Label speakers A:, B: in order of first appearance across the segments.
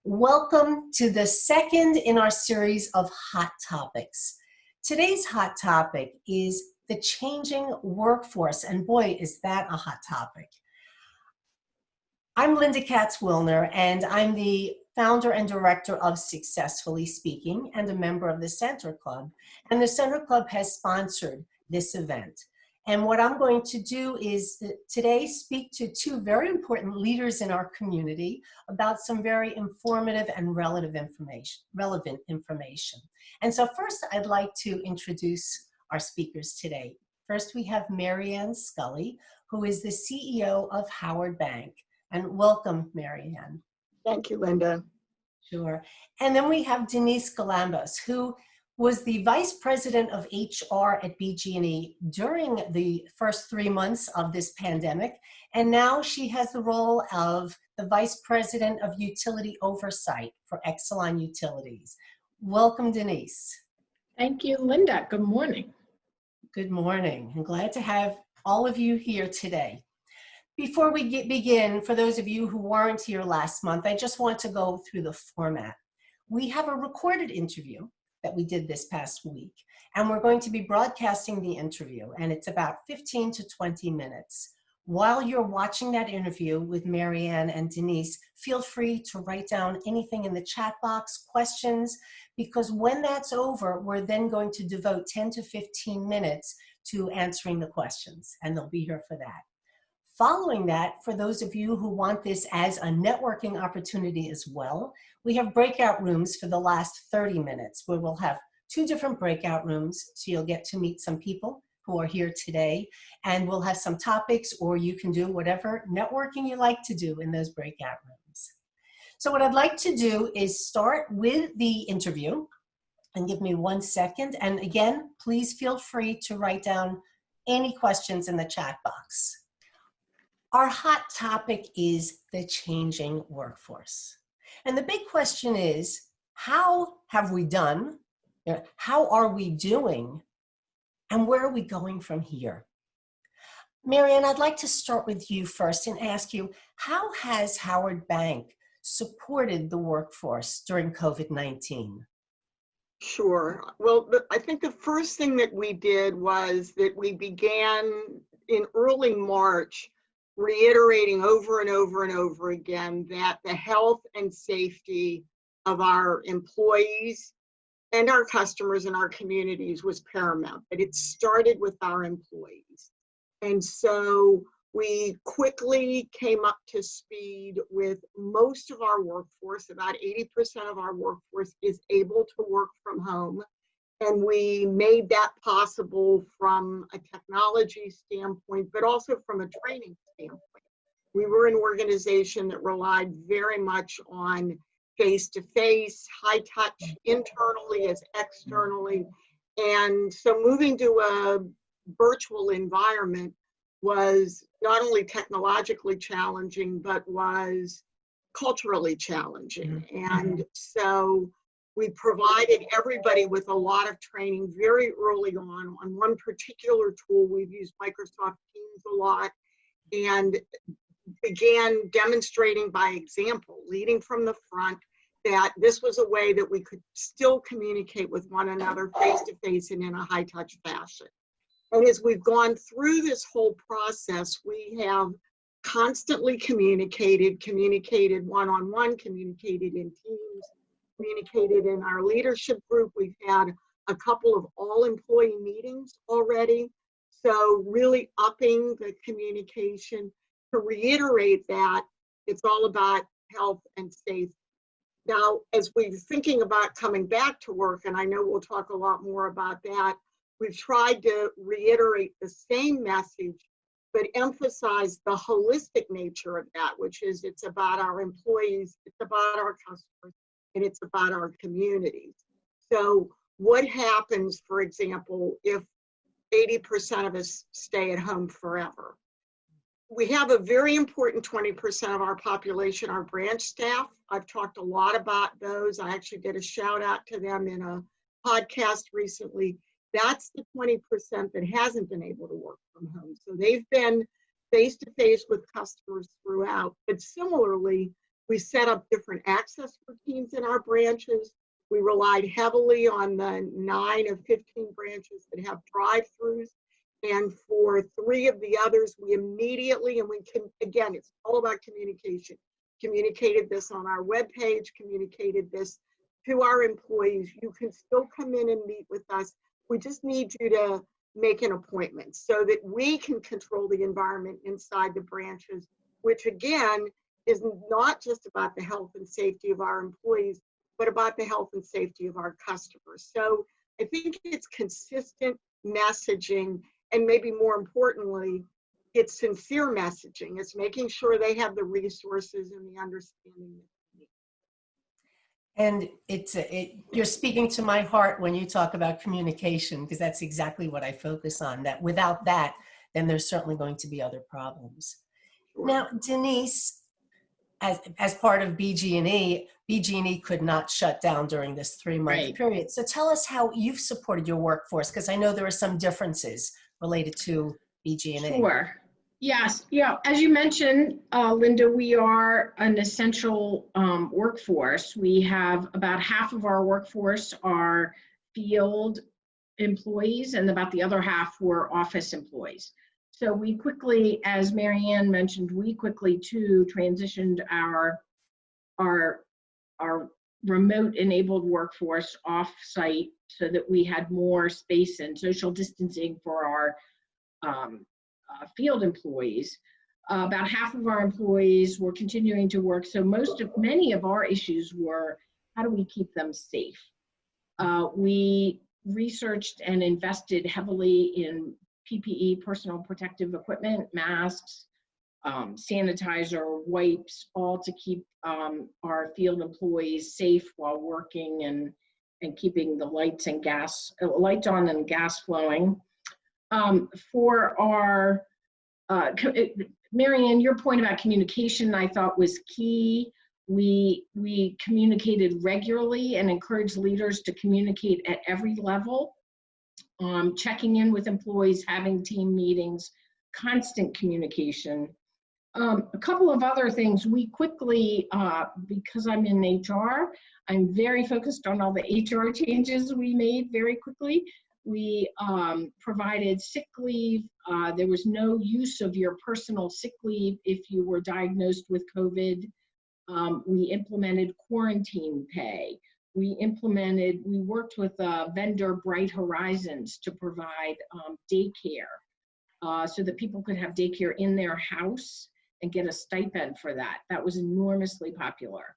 A: Welcome to the second in our series of hot topics. Today's hot topic is the changing workforce, and boy, is that a hot topic. I'm Lynda Katz Wilner, and I'm the founder and director of Successfully Speaking and a member of the Center Club. And the Center Club has sponsored this event. And what I'm going to do is today speak to two very important leaders in our community about some very informative and relevant information. And so first, I'd like to introduce our speakers today. First, we have Marianne Scully, who is the CEO of Howard Bank. And welcome, Marianne.
B: Thank you, Lynda.
A: Sure. And then we have Denise Galambos, who was the Vice President of HR at BG&E during the first 3 months of this pandemic. And now she has the role of the Vice President of Utility Oversight for Exelon Utilities. Welcome, Denise.
C: Thank you, Lynda. Good morning.
A: Good morning. I'm glad to have all of you here today. Before we begin, for those of you who weren't here last month, I just want to go through the format. We have a recorded interview that we did this past week, and we're going to be broadcasting the interview, and it's about 15 to 20 minutes. While you're watching that interview with Marianne and Denise, feel free to write down anything in the chat box, questions, because when that's over, we're then going to devote 10 to 15 minutes to answering the questions, and they'll be here for that. Following that, for those of you who want this as a networking opportunity as well, we have breakout rooms for the last 30 minutes where we'll have 2 different breakout rooms, so you'll get to meet some people who are here today, and we'll have some topics, or you can do whatever networking you like to do in those breakout rooms. So what I'd like to do is start with the interview, and give me 1 second. And again, please feel free to write down any questions in the chat box. Our hot topic is the changing workforce. And the big question is, how have we done? How are we doing? And where are we going from here? Marianne, I'd like to start with you first and ask you, how has Howard Bank supported the workforce during COVID-19?
B: Sure. Well, I think the first thing that we did was that we began in early March reiterating over and over and over again that the health and safety of our employees and our customers and our communities was paramount, that it started with our employees. And so we quickly came up to speed with most of our workforce. About 80% of our workforce is able to work from home. And we made that possible from a technology standpoint, but also from a training standpoint. We were an organization that relied very much on face-to-face, high-touch, internally as externally. And so moving to a virtual environment was not only technologically challenging, but was culturally challenging. And so we provided everybody with a lot of training very early on one particular tool. We've used Microsoft Teams a lot and began demonstrating by example, leading from the front, that this was a way that we could still communicate with one another face-to-face and in a high-touch fashion. And as we've gone through this whole process, we have constantly communicated one-on-one, communicated in teams, communicated in our leadership group. We've had a couple of all-employee meetings already. So really upping the communication to reiterate that it's all about health and safety. Now, as we're thinking about coming back to work, and I know we'll talk a lot more about that, we've tried to reiterate the same message, but emphasize the holistic nature of that, which is it's about our employees, it's about our customers, and it's about our communities. So what happens, for example, if 80% of us stay at home forever? We have a very important 20% of our population, our branch staff. I've talked a lot about those. I actually did a shout out to them in a podcast recently. That's the 20% that hasn't been able to work from home. So they've been face-to-face with customers throughout. But similarly, We set up different access routines in our branches. We relied heavily on the 9 of 15 branches that have drive-throughs. And for 3 of the others, we immediately, and we can, again, it's all about communication, communicated this on our webpage, communicated this to our employees. You can still come in and meet with us. We just need you to make an appointment so that we can control the environment inside the branches, which again, is not just about the health and safety of our employees, but about the health and safety of our customers. So I think it's consistent messaging, and maybe more importantly, it's sincere messaging. It's making sure they have the resources and the understanding that they need.
A: And you're speaking to my heart when you talk about communication, because that's exactly what I focus on, that without that, then there's certainly going to be other problems.
B: Sure.
A: Now, Denise, as part of BG&E could not shut down during this 3-month period. So tell us how you've supported your workforce, because I know there are some differences related to BG&E.
C: Sure. Yes. Yeah. As you mentioned, Lynda, we are an essential workforce. We have about half of our workforce are field employees, and about the other half were office employees. So we quickly, as Mary Ann mentioned, we quickly too transitioned our remote enabled workforce off site so that we had more space and social distancing for our field employees. About half of our employees were continuing to work. So many of our issues were, how do we keep them safe? We researched and invested heavily in PPE, personal protective equipment, masks, sanitizer, wipes, all to keep our field employees safe while working and keeping the lights on and gas flowing. For our, Mary Ann, your point about communication I thought was key. We communicated regularly and encouraged leaders to communicate at every level. Checking in with employees, having team meetings, constant communication. A couple of other things we quickly, because I'm in HR, I'm very focused on all the HR changes we made very quickly. We provided sick leave. There was no use of your personal sick leave if you were diagnosed with COVID. We implemented quarantine pay. We worked with vendor Bright Horizons to provide daycare so that people could have daycare in their house and get a stipend for that. That was enormously popular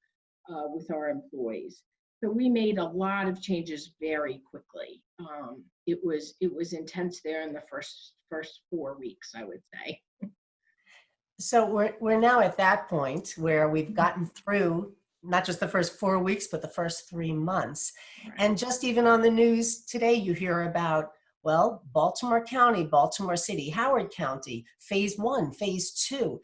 C: with our employees. So we made a lot of changes very quickly. It was intense there in the first 4 weeks, I would say.
A: So we're now at that point where we've gotten through not just the first 4 weeks, but the first 3 months.
C: Right.
A: And just even on the news today, you hear about, well, Baltimore County, Baltimore City, Howard County, phase 1, phase 2.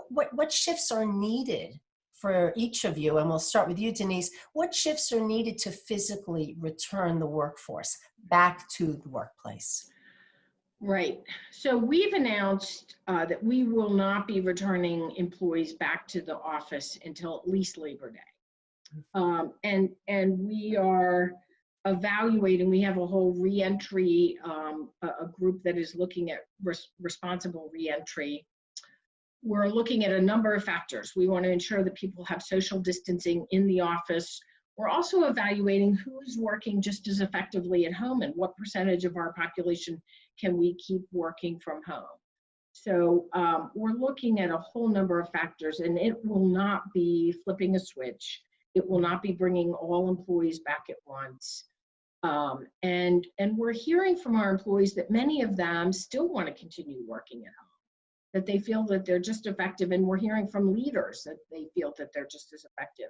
A: What shifts are needed for each of you? And we'll start with you, Denise. What shifts are needed to physically return the workforce back to the workplace?
C: Right. So we've announced that we will not be returning employees back to the office until at least Labor Day. And we are evaluating, we have a whole reentry, a group that is looking at responsible reentry. We're looking at a number of factors. We want to ensure that people have social distancing in the office. We're also evaluating who's working just as effectively at home and what percentage of our population can we keep working from home. So we're looking at a whole number of factors, and it will not be flipping a switch. It will not be bringing all employees back at once. And we're hearing from our employees that many of them still want to continue working at home, that they feel that they're just effective, and we're hearing from leaders that they feel that they're just as effective.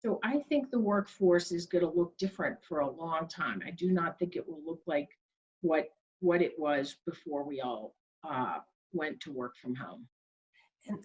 C: So I think the workforce is going to look different for a long time. I do not think it will look like what it was before we all went to work from home.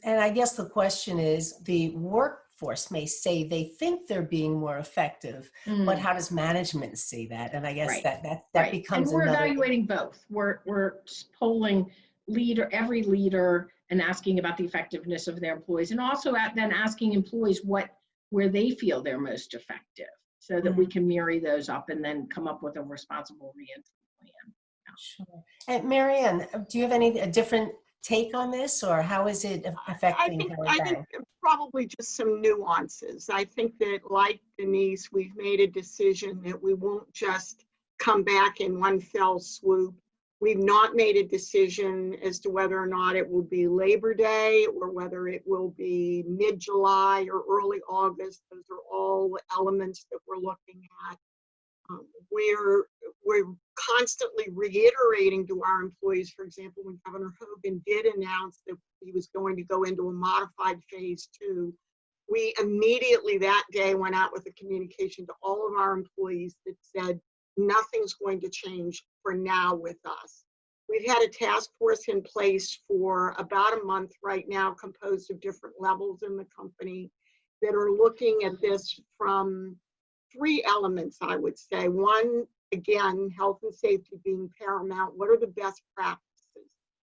A: And I guess the question is, the workforce may say they think they're being more effective, but how does management see that? And I guess that
C: right.
A: becomes
C: and we're
A: another.
C: Evaluating both. We're polling every leader and asking about the effectiveness of their employees, and also then asking employees where they feel they're most effective, so that we can marry those up and then come up with a responsible reentry plan.
A: Sure. And Marianne, do you have a different take on this, or how is it affecting Howard
B: I
A: Bank?
B: think probably just some nuances. I think that, like Denise, we've made a decision that we won't just come back in one fell swoop. We've not made a decision as to whether or not it will be Labor Day or whether it will be mid-July or early August. Those are all elements that we're looking at. We're constantly reiterating to our employees, for example, when Governor Hogan did announce that he was going to go into a modified phase 2, we immediately that day went out with a communication to all of our employees that said, nothing's going to change for now with us. We've had a task force in place for about a month right now, composed of different levels in the company, that are looking at this from 3 elements, I would say. One, again, health and safety being paramount. What are the best practices?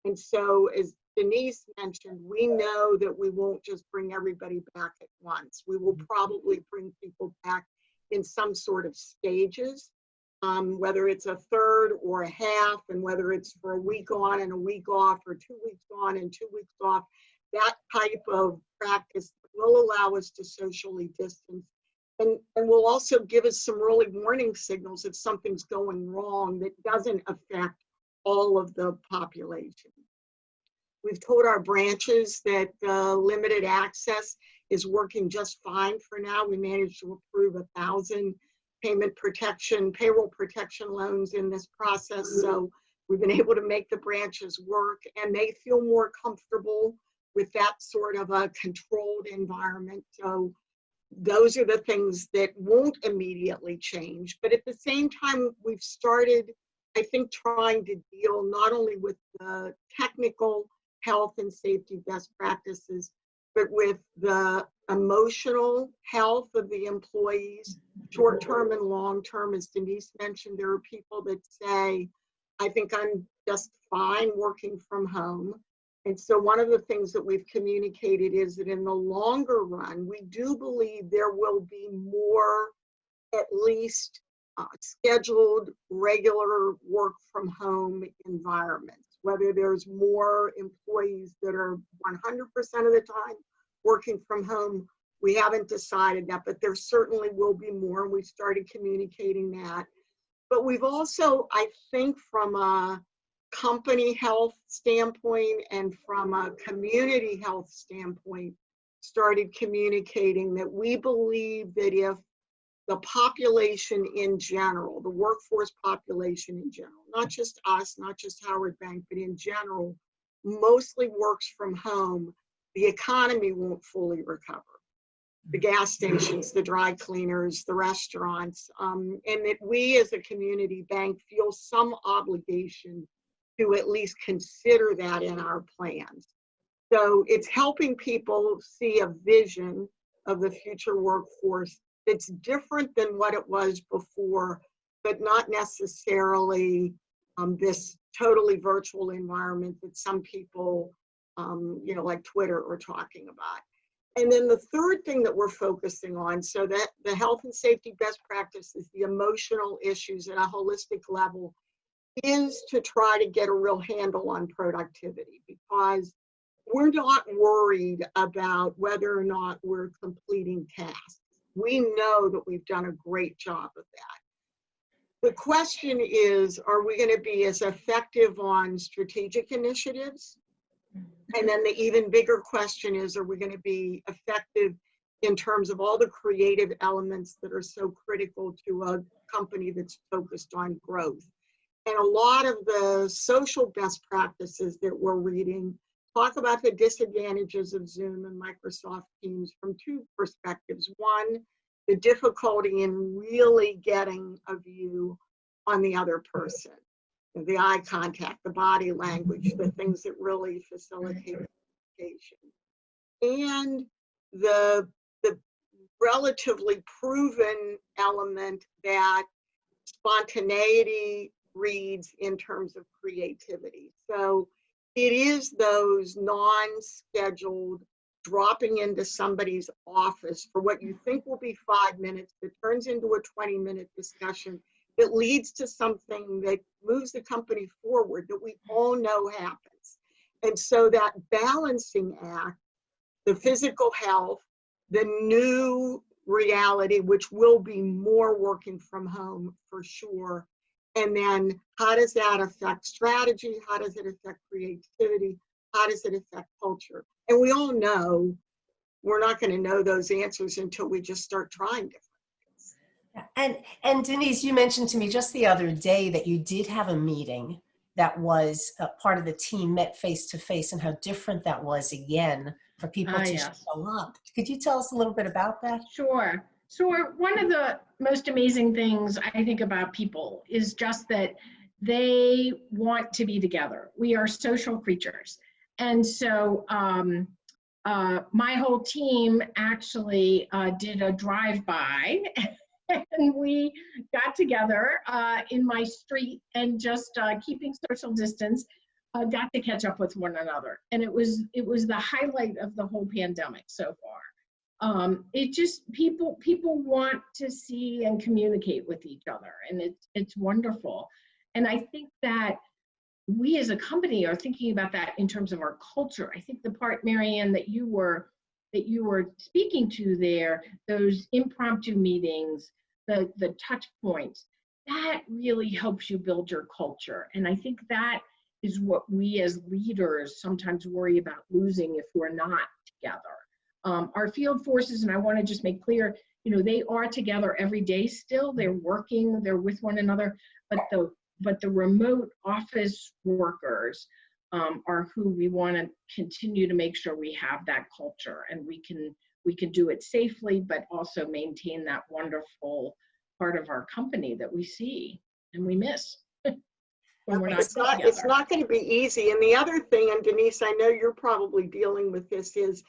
B: And so, as Denise mentioned, we know that we won't just bring everybody back at once. We will probably bring people back in some sort of stages, whether it's a third or a half, and whether it's for a week on and a week off, or 2 weeks on and 2 weeks off. That type of practice will allow us to socially distance. And will also give us some early warning signals if something's going wrong that doesn't affect all of the population. We've told our branches that limited access is working just fine for now. We managed to approve 1,000 payroll protection loans in this process. So we've been able to make the branches work, and they feel more comfortable with that sort of a controlled environment. So those are the things that won't immediately change. But at the same time, we've started, I think, trying to deal not only with the technical health and safety best practices, but with the emotional health of the employees, short-term and long-term. As Denise mentioned, there are people that say, I think I'm just fine working from home. And so one of the things that we've communicated is that in the longer run, we do believe there will be more, at least scheduled, regular work from home environments, whether there's more employees that are 100% of the time working from home. We haven't decided that, but there certainly will be more, and we've started communicating that. But we've also, I think, from a company health standpoint and from a community health standpoint, started communicating that we believe that if the population in general, the workforce population in general, not just us, not just Howard Bank, but in general, mostly works from home, the economy won't fully recover. The gas stations, the dry cleaners, the restaurants, and that we as a community bank feel some obligation to at least consider that in our plans. So it's helping people see a vision of the future workforce that's different than what it was before, but not necessarily this totally virtual environment that some people, like Twitter, are talking about. And then the third thing that we're focusing on, so that the health and safety best practices, the emotional issues at a holistic level, is to try to get a real handle on productivity, because we're not worried about whether or not we're completing tasks. We know that we've done a great job of that. The question is, are we going to be as effective on strategic initiatives? And then the even bigger question is, are we going to be effective in terms of all the creative elements that are so critical to a company that's focused on growth? And a lot of the social best practices that we're reading talk about the disadvantages of Zoom and Microsoft Teams from 2 perspectives. One, the difficulty in really getting a view on the other person, the eye contact, the body language, the things that really facilitate communication. And the relatively proven element that spontaneity reads in terms of creativity. So it is those non-scheduled dropping into somebody's office for what you think will be 5 minutes that turns into a 20-minute discussion that leads to something that moves the company forward that we all know happens. And so that balancing act, the physical health, the new reality, which will be more working from home for sure. And then how does that affect strategy? How does it affect creativity? How does it affect culture? And we all know we're not going to know those answers until we just start trying different things.
A: And Denise, you mentioned to me just the other day that you did have a meeting that was part of the team met face to face, and how different that was again for people to
C: Yes.
A: show up. Could you tell us a little bit about that?
C: Sure. So one of the most amazing things I think about people is just that they want to be together. We are social creatures. And so my whole team actually did a drive-by and we got together in my street and just keeping social distance, got to catch up with one another. And it was the highlight of the whole pandemic so far. It just, people want to see and communicate with each other, and it's wonderful. And I think that we as a company are thinking about that in terms of our culture. I think the part, Marianne, that you were speaking to there, those impromptu meetings, the touch points, that really helps you build your culture. And I think that is what we as leaders sometimes worry about losing if we're not together. Our field forces, and I want to just make clear, they are together every day still. They're working, they're with one another, but the remote office workers are who we want to continue to make sure we have that culture, and we can do it safely, but also maintain that wonderful part of our company that we see and we miss when we're not together.
B: It's not going to be easy. And the other thing, and Denise, I know you're probably dealing with this, is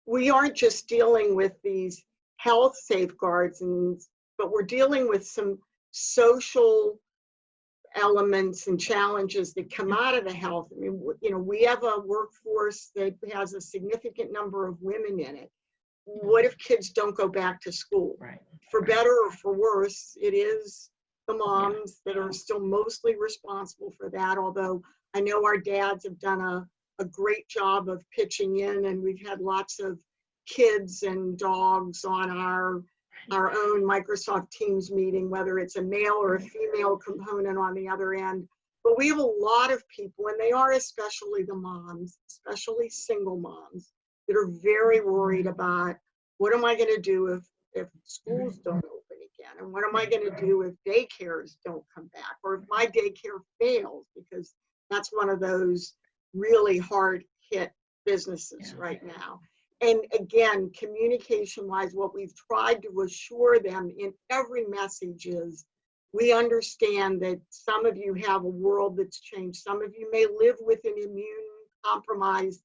B: we aren't just dealing with these health safeguards, but we're dealing with some social elements and challenges that come out of the health. I mean, we have a workforce that has a significant number of women in it. What if kids don't go back to school?
C: Right.
B: For better or for worse, it is the moms that are still mostly responsible for that, although I know our dads have done a great job of pitching in, and we've had lots of kids and dogs on our own Microsoft Teams meeting, whether it's a male or a female component on the other end. But we have a lot of people, and they are especially the moms, especially single moms, that are very worried about, what am I going to do if schools don't open again? And what am I going to do if daycares don't come back? Or if my daycare fails, because that's one of those really hard hit businesses right now. And again, communication-wise, what we've tried to assure them in every message is, we understand that some of you have a world that's changed. Some of you may live with an immune-compromised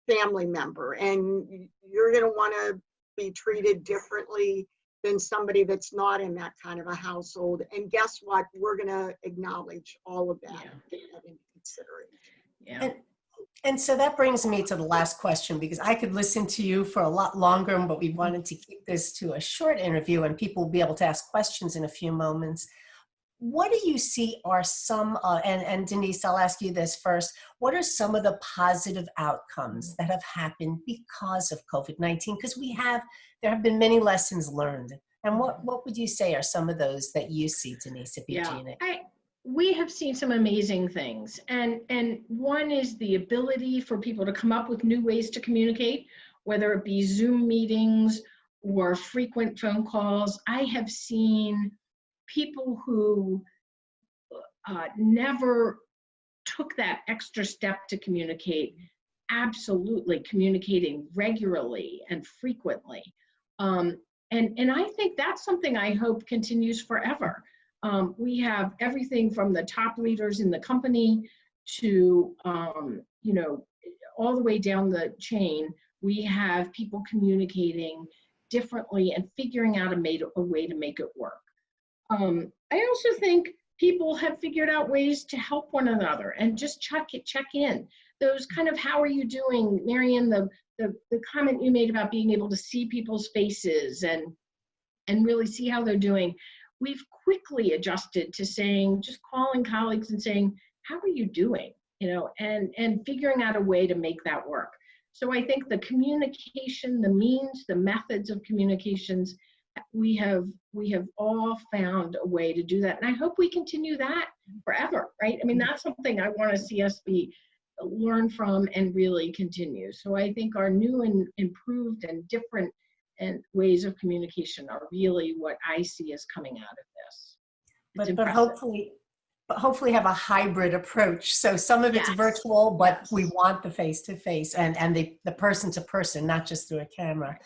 B: family member, and you're going to want to be treated differently than somebody that's not in that kind of a household. And guess what? We're going to acknowledge all of that and take that into consideration.
C: Yeah.
A: And so that brings me to the last question, because I could listen to you for a lot longer, but we wanted to keep this to a short interview and people will be able to ask questions in a few moments. What do you see are some, and Denise, I'll ask you this first, what are some of the positive outcomes that have happened because of COVID-19? Because there have been many lessons learned. And what would you say are some of those that you see, Denise, at BG&A?
C: We have seen some amazing things. And one is the ability for people to come up with new ways to communicate, whether it be Zoom meetings or frequent phone calls. I have seen people who never took that extra step to communicate, absolutely communicating regularly and frequently. And I think that's something I hope continues forever. We have everything from the top leaders in the company to, all the way down the chain. We have people communicating differently and figuring out a way to make it work. I also think people have figured out ways to help one another and just check in. those kind of, how are you doing, Marianne, the comment you made about being able to see people's faces and really see how they're doing. We've quickly adjusted to saying, just calling colleagues and saying, how are you doing? And figuring out a way to make that work. So I think the communication, the means, the methods of communications, we have all found a way to do that. And I hope we continue that forever, right? I mean, that's something I want to see us learn from and really continue. So I think our new and improved and different and ways of communication are really what I see as coming out of this.
A: But hopefully have a hybrid approach. So some of it's
C: Yes.
A: virtual, but
C: Yes.
A: we want the face-to-face and the person-to-person, not just through a camera.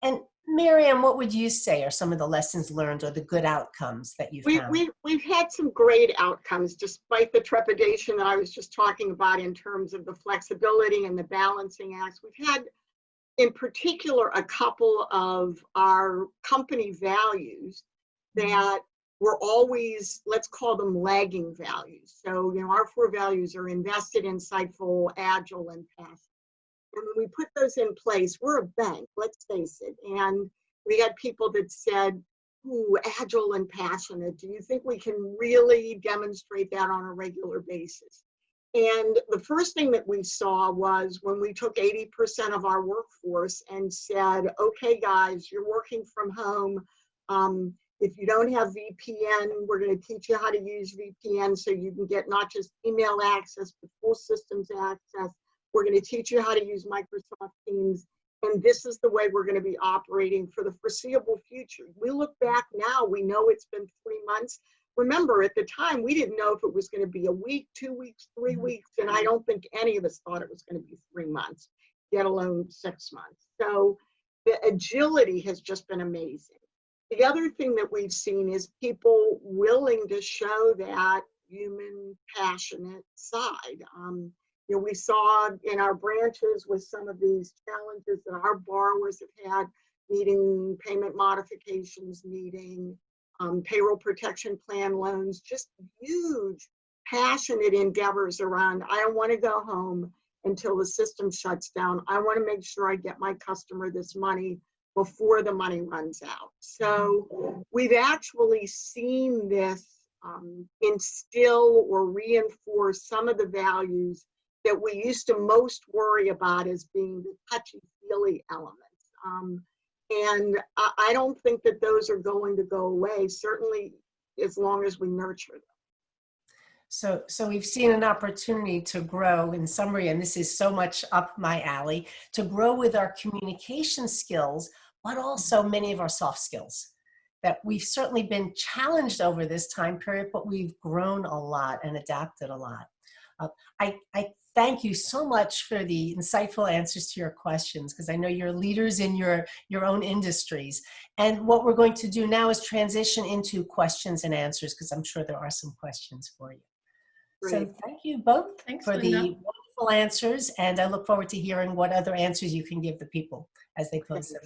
A: And Miriam, what would you say are some of the lessons learned or the good outcomes that you found?
B: We've had some great outcomes, despite the trepidation that I was just talking about in terms of the flexibility and the balancing acts. We've had, in particular, a couple of our company values that were always, let's call them lagging values. So, our 4 values are invested, insightful, agile, and passive. And when we put those in place, we're a bank, let's face it. And we had people that said, ooh, agile and passionate. Do you think we can really demonstrate that on a regular basis? And the first thing that we saw was when we took 80% of our workforce and said, okay, guys, you're working from home. If you don't have VPN, we're going to teach you how to use VPN so you can get not just email access, but full systems access. We're going to teach you how to use Microsoft Teams. And this is the way we're going to be operating for the foreseeable future. We look back now, we know it's been 3 months. Remember, at the time, we didn't know if it was going to be a week, 2 weeks, 3 weeks, and I don't think any of us thought it was going to be 3 months, let alone 6 months. So the agility has just been amazing. The other thing that we've seen is people willing to show that human, passionate side. We saw in our branches with some of these challenges that our borrowers have had, needing payment modifications, needing payroll protection plan loans, just huge, passionate endeavors around, I don't want to go home until the system shuts down. I want to make sure I get my customer this money before the money runs out. So we've actually seen this instill or reinforce some of the values that we used to most worry about as being the touchy-feely elements. And I don't think that those are going to go away, certainly as long as we nurture them.
A: So we've seen an opportunity to grow, in summary, and this is so much up my alley, to grow with our communication skills, but also many of our soft skills that we've certainly been challenged over this time period, but we've grown a lot and adapted a lot. I thank you so much for the insightful answers to your questions, because I know you're leaders in your own industries. And what we're going to do now is transition into questions and answers, because I'm sure there are some questions for you.
B: Great.
A: So thank you both for
C: Lynda.
A: the wonderful answers, and I look forward to hearing what other answers you can give the people as they close them.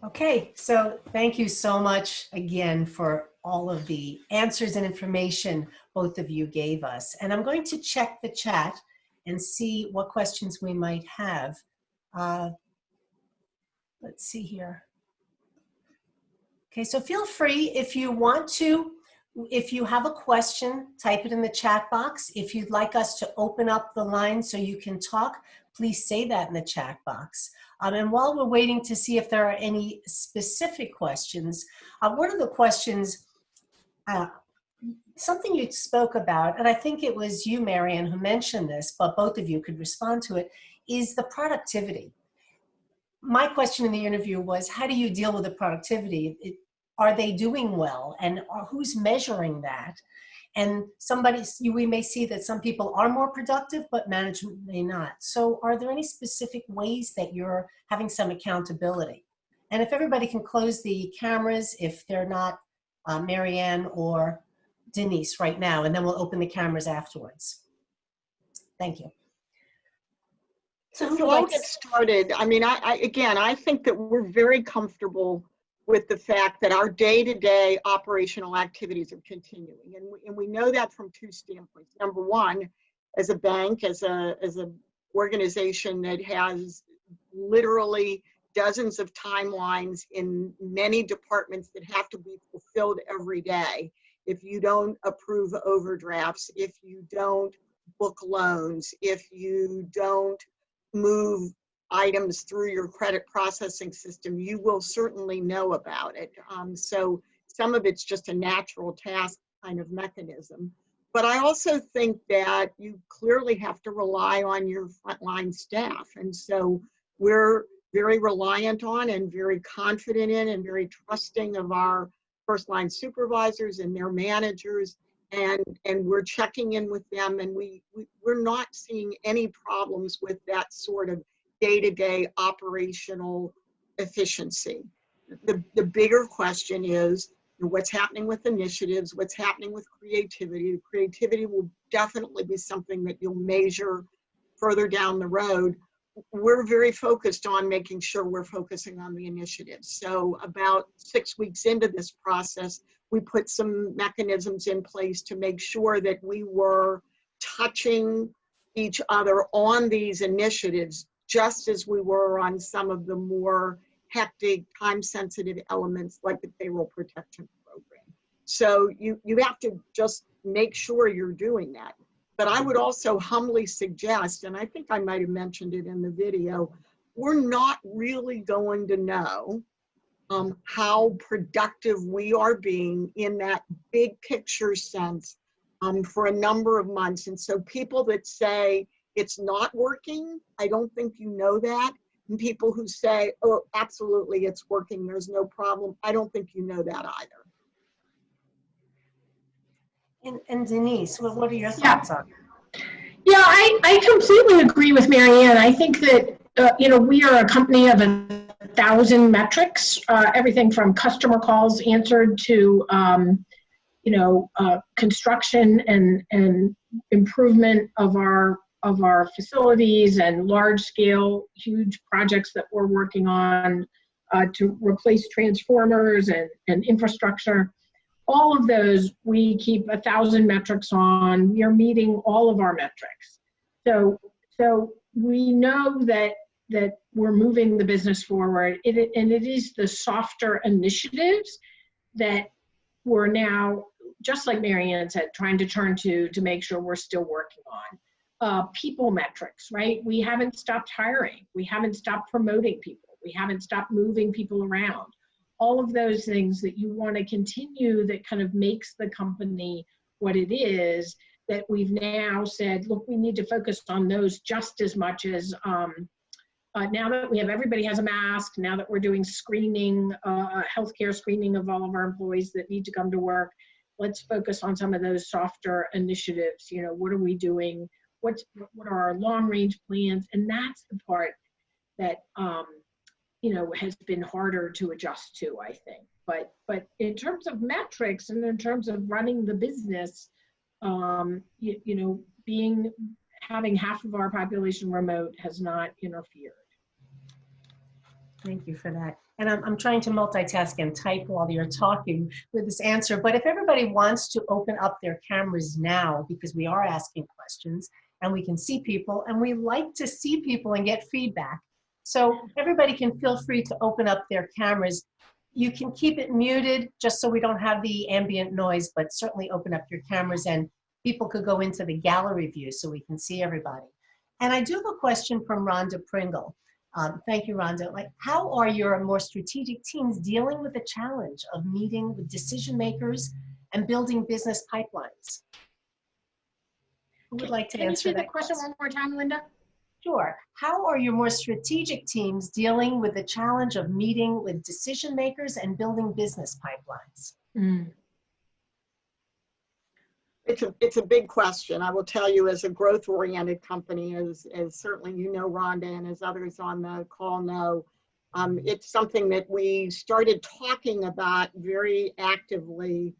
A: Okay, so thank you so much again for all of the answers and information both of you gave us. And I'm going to check the chat and see what questions we might have. Let's see here. Okay, so feel free if you want to, if you have a question, type it in the chat box. If you'd like us to open up the line so you can talk, please say that in the chat box. And while we're waiting to see if there are any specific questions, one of the questions, something you spoke about, and I think it was you, Marianne, who mentioned this, but both of you could respond to it, is the productivity. My question in the interview was, how do you deal with the productivity? Are they doing well? And who's measuring that? And we may see that some people are more productive, but management may not. So are there any specific ways that you're having some accountability? And if everybody can close the cameras, if they're not Marianne or Denise right now, and then we'll open the cameras afterwards. Thank you.
B: So I'll get started. I mean, I think that we're very comfortable with the fact that our day-to-day operational activities are continuing. And we know that from 2 standpoints. Number one, as a bank, as a organization that has literally dozens of timelines in many departments that have to be fulfilled every day. If you don't approve overdrafts, if you don't book loans, if you don't move items through your credit processing system, you will certainly know about it. So some of it's just a natural task kind of mechanism. But I also think that you clearly have to rely on your frontline staff. And so we're very reliant on and very confident in and very trusting of our first line supervisors and their managers. And we're checking in with them, and we're not seeing any problems with that sort of day-to-day operational efficiency. The bigger question is what's happening with initiatives, what's happening with creativity. Creativity will definitely be something that you'll measure further down the road. We're very focused on making sure we're focusing on the initiatives. So about 6 weeks into this process, we put some mechanisms in place to make sure that we were touching each other on these initiatives, just as we were on some of the more hectic, time-sensitive elements like the payroll protection program. So you have to just make sure you're doing that. But I would also humbly suggest, and I think I might have mentioned it in the video, we're not really going to know how productive we are being in that big picture sense for a number of months. And so people that say it's not working, I don't think you know that. And people who say, oh, absolutely, it's working, there's no problem, I don't think you know that either.
A: And Denise, what are your thoughts on it?
C: Yeah, I completely agree with Mary Ann. I think that, we are a company of 1,000 metrics, everything from customer calls answered to, construction and improvement of our facilities and large scale, huge projects that we're working on to replace transformers and infrastructure. All of those, we keep 1,000 metrics on. We are meeting all of our metrics. So we know that we're moving the business forward. And it is the softer initiatives that we're now, just like Mary Ann said, trying to turn to make sure we're still working on. People metrics, right? We haven't stopped hiring. We haven't stopped promoting people. We haven't stopped moving people around. All of those things that you want to continue that kind of makes the company what it is, that we've now said, look, we need to focus on those just as much as now that we have, everybody has a mask, now that we're doing screening, healthcare screening of all of our employees that need to come to work, let's focus on some of those softer initiatives. What are we doing? What are our long range plans? And that's the part that, has been harder to adjust to, I think. But in terms of metrics and in terms of running the business, having half of our population remote has not interfered.
A: Thank you for that. And I'm trying to multitask and type while you're talking with this answer. But if everybody wants to open up their cameras now, because we are asking questions and we can see people, and we like to see people and get feedback. So everybody can feel free to open up their cameras. You can keep it muted just so we don't have the ambient noise, but certainly open up your cameras and people could go into the gallery view so we can see everybody. And I do have a question from Rhonda Pringle. Thank you, Rhonda. How are your more strategic teams dealing with the challenge of meeting with decision makers and building business pipelines? Who would like to answer that
C: question one more time, Lynda?
A: Sure. How are your more strategic teams dealing with the challenge of meeting with decision makers and building business pipelines?
B: It's a big question. I will tell you, as a growth-oriented company, as certainly Rhonda, and as others on the call know, it's something that we started talking about very actively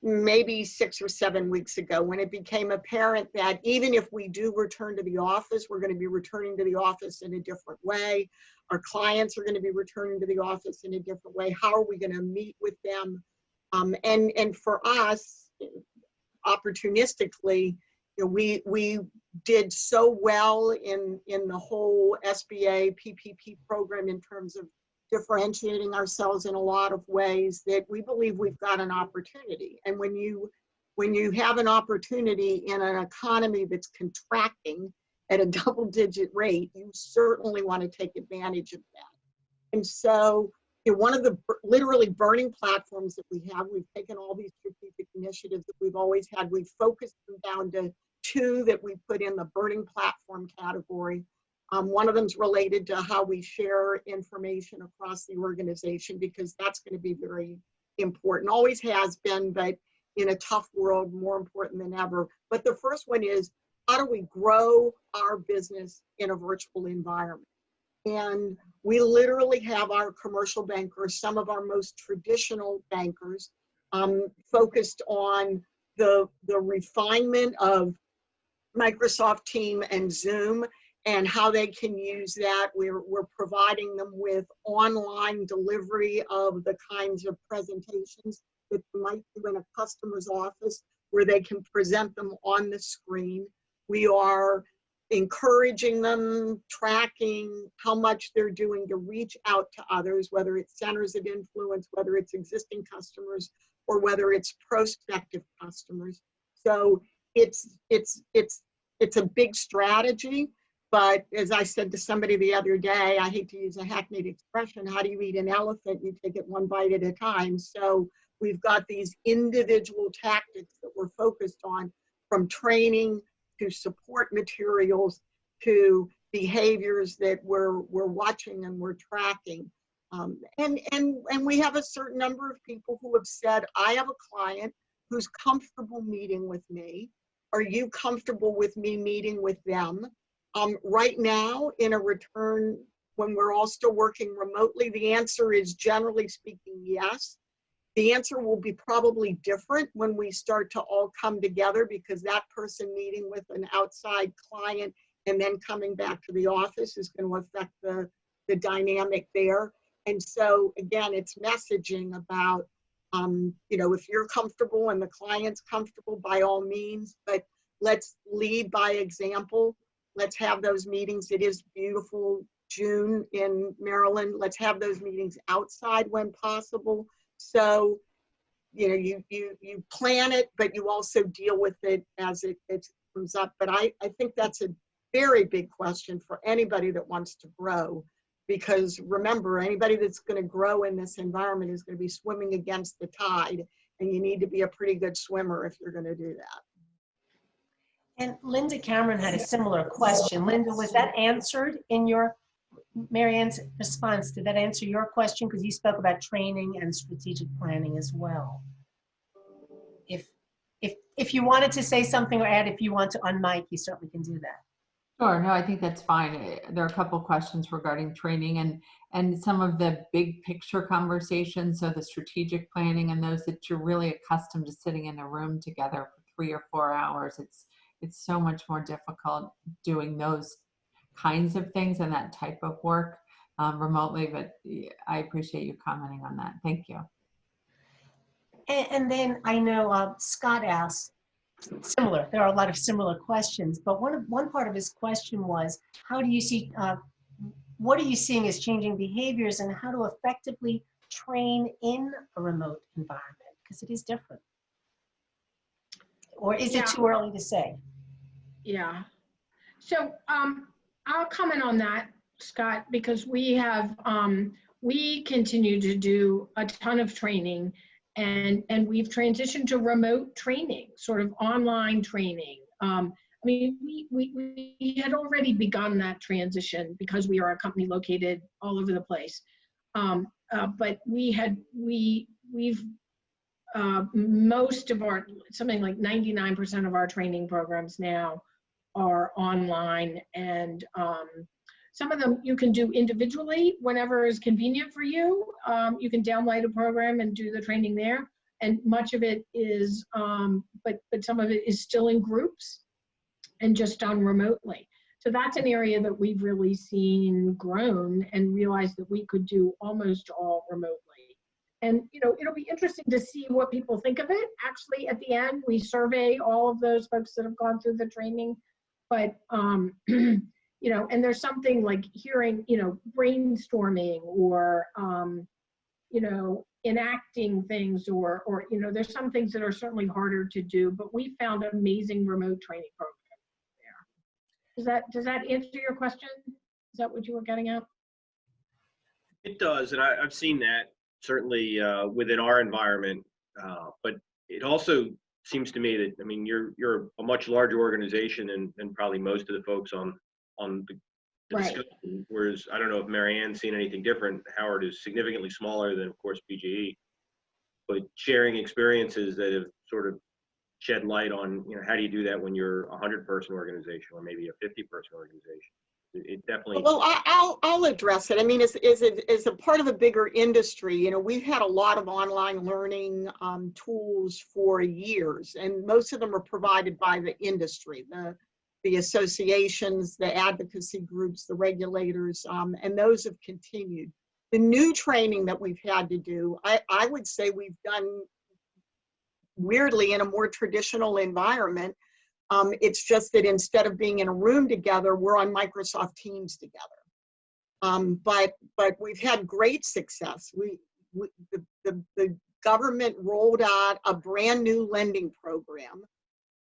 B: maybe 6 or 7 weeks ago, when it became apparent that even if we do return to the office, we're going to be returning to the office in a different way. Our clients are going to be returning to the office in a different way. How are we going to meet with them? And for us, opportunistically, we did so well in the whole SBA PPP program in terms of differentiating ourselves in a lot of ways that we believe we've got an opportunity. And when you have an opportunity in an economy that's contracting at a double-digit rate, you certainly want to take advantage of that. And so, one of the literally burning platforms that we have, we've taken all these strategic initiatives that we've always had, we've focused them down to 2 that we put in the burning platform category. One of them is related to how we share information across the organization, because that's going to be very important. Always has been, but in a tough world, more important than ever. But the first one is, how do we grow our business in a virtual environment? And we literally have our commercial bankers, some of our most traditional bankers, focused on the refinement of Microsoft Teams and Zoom and how they can use that. We're providing them with online delivery of the kinds of presentations that you might do in a customer's office, where they can present them on the screen. We are encouraging them, tracking how much they're doing to reach out to others, whether it's centers of influence, whether it's existing customers, or whether it's prospective customers. So it's a big strategy, but as I said to somebody the other day, I hate to use a hackneyed expression, how do you eat an elephant? You take it one bite at a time. So we've got these individual tactics that we're focused on, from training to support materials to behaviors that we're watching and we're tracking. And we have a certain number of people who have said, I have a client who's comfortable meeting with me. Are you comfortable with me meeting with them? Right now, in a return, when we're all still working remotely, the answer is, generally speaking, yes. The answer will be probably different when we start to all come together, because that person meeting with an outside client and then coming back to the office is going to affect the dynamic there. And so, again, it's messaging about, if you're comfortable and the client's comfortable, by all means, but let's lead by example. Let's have those meetings. It is beautiful June in Maryland. Let's have those meetings outside when possible. So, you plan it, but you also deal with it as it comes up. But I think that's a very big question for anybody that wants to grow, because remember, anybody that's going to grow in this environment is going to be swimming against the tide, and you need to be a pretty good swimmer if you're going to do that.
A: And Lynda Cameron had a similar question. Lynda, was that answered in your, Marianne's response? Did that answer your question? Because you spoke about training and strategic planning as well. If you wanted to say something or add, if you want to unmic, you certainly can do that.
D: Sure. No, I think that's fine. There are a couple of questions regarding training and some of the big picture conversations, so the strategic planning and those that you're really accustomed to sitting in a room together for 3 or 4 hours. It's so much more difficult doing those kinds of things and that type of work remotely, but I appreciate you commenting on that. Thank you.
A: And then I know Scott asked similar. There are a lot of similar questions, but one part of his question was, how do you see, what are you seeing as changing behaviors, and how to effectively train in a remote environment? Because it is different. Or is it too early to say?
C: Yeah. So I'll comment on that, Scott, because we have, we continue to do a ton of training, and we've transitioned to remote training, sort of online training. I mean, we had already begun that transition because we are a company located all over the place. But we've most of our, something like 99% of our training programs now are online, and some of them you can do individually whenever is convenient for you. You can download a program and do the training there, and much of it is, but some of it is still in groups and just done remotely. So that's an area that we've really seen grown and realized that we could do almost all remotely. And it'll be interesting to see what people think of it. Actually, at the end, we survey all of those folks that have gone through the training But, you know, and there's something like hearing, you know, brainstorming or, you know, enacting things or, you know, there's some things that are certainly harder to do, but we found amazing remote training programs there. Does that answer your question? Is that what you were getting at?
E: It does, and I've seen that certainly within our environment, but it also seems to me that, I mean, you're a much larger organization than probably most of the folks on the
C: Right.
E: discussion, whereas I don't know if Mary Ann's seen anything different. Howard is significantly smaller than, of course, BGE, but sharing experiences that have sort of shed light on, you know, how do you do that when you're a 100-person organization or maybe a 50-person organization? It definitely.
B: Well, I'll address it. I mean, as a part of a bigger industry, you know, we've had a lot of online learning tools for years, and most of them are provided by the industry, the associations, the advocacy groups, the regulators, and those have continued. The new training that we've had to do, I would say we've done weirdly in a more traditional environment. It's just that instead of being in a room together, we're on Microsoft Teams together. But we've had great success. The government rolled out a brand new lending program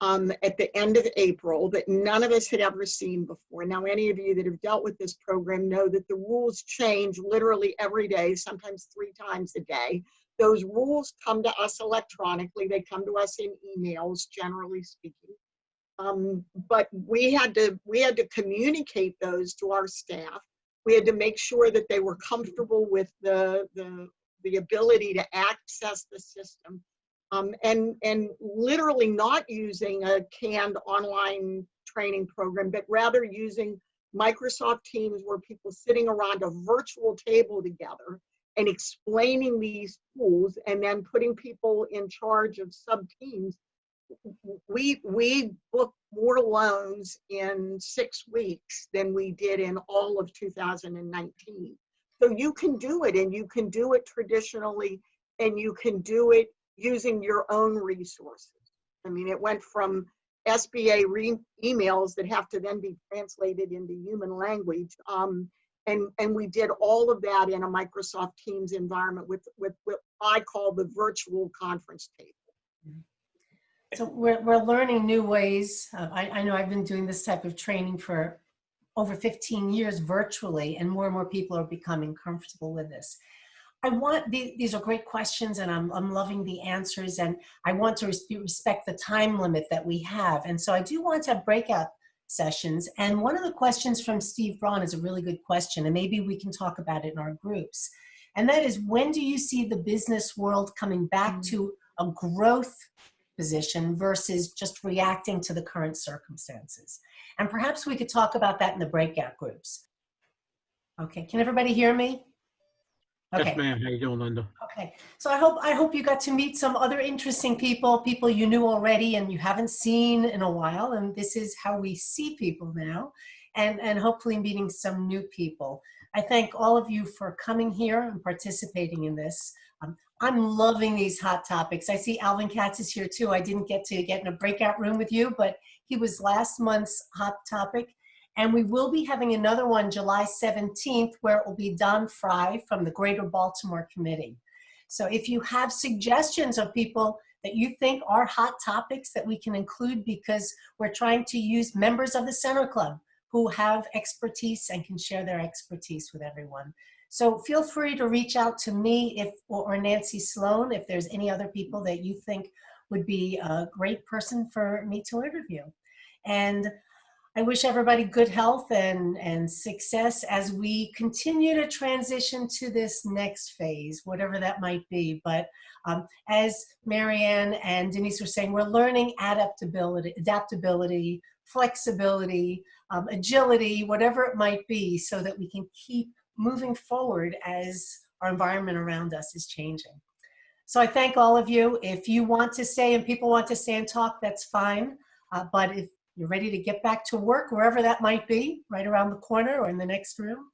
B: at the end of April that none of us had ever seen before. Now, any of you that have dealt with this program know that the rules change literally every day, sometimes 3 times a day. Those rules come to us electronically. They come to us in emails, generally speaking. But we had to communicate those to our staff. We had to make sure that they were comfortable with the ability to access the system, and literally not using a canned online training program, but rather using Microsoft Teams, where people sitting around a virtual table together and explaining these tools, and then putting people in charge of sub teams. We booked more loans in 6 weeks than we did in all of 2019. So you can do it, and you can do it traditionally, and you can do it using your own resources. I mean, it went from SBA emails that have to then be translated into human language. And we did all of that in a Microsoft Teams environment with what I call the virtual conference table.
A: So we're learning new ways. I know I've been doing this type of training for over 15 years virtually, and more people are becoming comfortable with this. These are great questions, and I'm loving the answers, and I want to respect the time limit that we have. And so I do want to have breakout sessions. And one of the questions from Steve Braun is a really good question, and maybe we can talk about it in our groups. And that is, when do you see the business world coming back to a growth position versus just reacting to the current circumstances? And perhaps we could talk about that in the breakout groups. Okay, can everybody hear me? Okay.
F: Yes, ma'am. How you doing, Lynda?
A: Okay, so I hope you got to meet some other interesting people you knew already and you haven't seen in a while, and this is how we see people now, and hopefully meeting some new people. I thank all of you for coming here and participating in this. I'm loving these hot topics. I see Alvin Katz is here too. I didn't get to get in a breakout room with you, but he was last month's hot topic. And we will be having another one July 17th, where it will be Don Fry from the Greater Baltimore Committee. So if you have suggestions of people that you think are hot topics that we can include, because we're trying to use members of the Center Club who have expertise and can share their expertise with everyone. So feel free to reach out to me or Nancy Sloan if there's any other people that you think would be a great person for me to interview. And I wish everybody good health and success as we continue to transition to this next phase, whatever that might be. But as Mary Ann and Denise were saying, we're learning adaptability, flexibility, agility, whatever it might be, so that we can keep moving forward as our environment around us is changing. So I thank all of you. If you want to stay and people want to stay and talk, that's fine. But if you're ready to get back to work, wherever that might be, right around the corner or in the next room,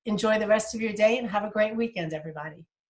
A: enjoy the rest of your day and have a great weekend, everybody.